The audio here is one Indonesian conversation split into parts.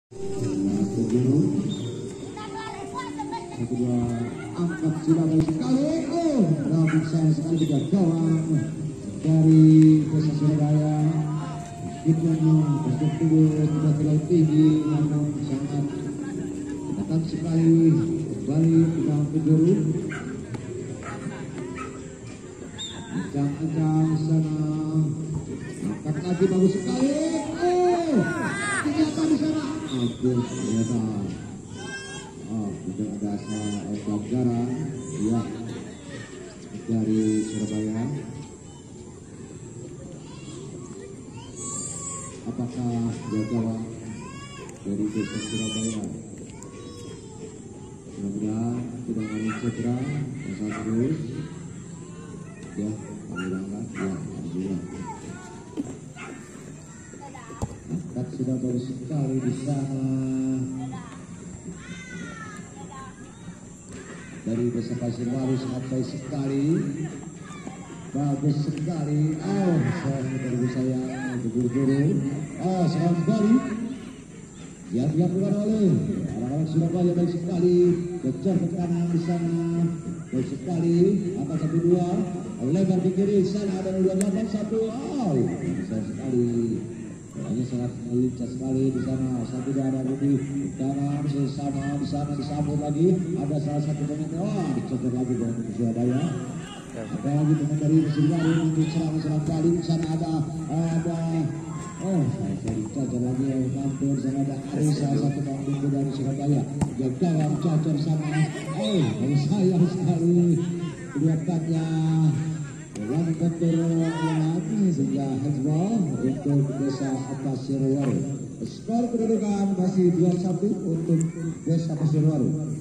Kedua angkat sudah baik sekali. Rapi sayang sekali juga gawang dari Desa Surabaya. Hitungnya bertubuh tidak terlalu tinggi namun sangat ketat sekali. Kembali ke dalam penjuru. Ancang-ancang sana. Angkat lagi bagus sekali. Ternyata di sana. Aduh, ternyata. Itu ada pelajaran ya dari Surabaya. Apakah gawang dari Desa Surabaya? Mudah-mudahan tidak ada cedera, asal terus. Ya, alhamdulillah. Ya, alhamdulillah. Angkat sudah bagus sekali di sana. Dari Desa Pasirwaru sangat baik sekali, bagus sekali. Saya dari saya berburu-buru. Serangan kembali yang dilakukan oleh orang-orang Surabaya baik sekali. Kejar ke kanan di sana, baik sekali. Angka 1-2, lebar di kiri sana ada 28-1. Besar sekali. Hanya sangat lincah sekali di sana. Satu darah lebih kanan sama di sana disambut lagi. Ada salah satu pemain. Dicoba lagi dengan Surabaya. Ada lagi pemain dari Surabaya untuk serang kali. Di sana ada saya dicoba lagi Mampur. Di sana ada Aris, salah satu pemain dari Surabaya. Gawang cocok di sana. Sayang sekali kelihatannya. Dalam kontrol sehingga handball untuk Desa Pasirwaru. Skor kedudukan masih 2-1 untuk Desa Pasirwaru.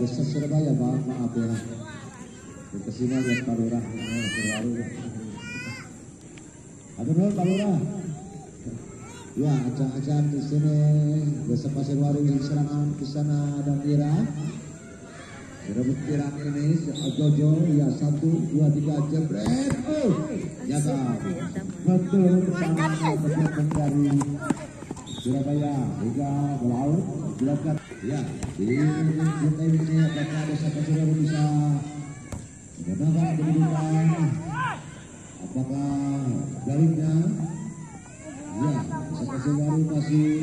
Desa Surabaya, maaf ya. Kesini lihat Pak Lurah, Pasirwaru. Aduh, Pak Lurah. Ya, acang-acang di sini Desa Pasirwaru yang serangan di sana ada Mira. Rebut kirang ini Jojo ya 1, 2, 3 jebret. Jaga betul bersama pemain dari Surabaya hingga melaut dilakukan ya di ini apakah Desa Pasirwaru bisa menambah kedudukan, apakah baliknya ya Desa Pasirwaru masih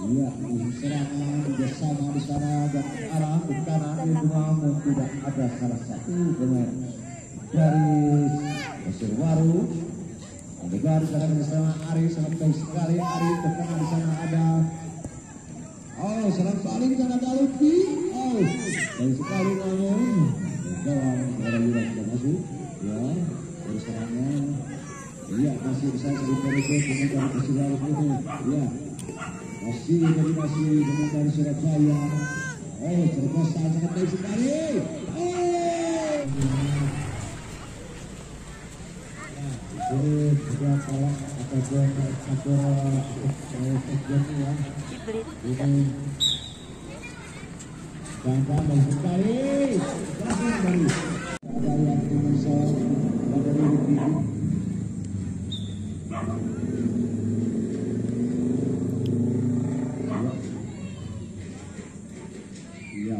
ya, serangan bersama di sana dan arah ke kanan itu namun tidak ada salah satu pemain dari Pasirwaru. Mendengar serangan di sana Ari sangat baik sekali. Ari ke kanan di sana ada serang paling di sana ada Lutfi. Baik sekali namun gawang orang Yura sudah masuk ya dari serangnya. Iya masih bisa sedikit itu dengan Pasirwaru ini ya. Masih dengan Surabaya. Terkesan sangat baik sekali. Ini sudah kalah ataupun ya. Ini gampang baik sekali. Ada yang bisa dari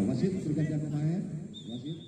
wasit bergantian pemain. Wasit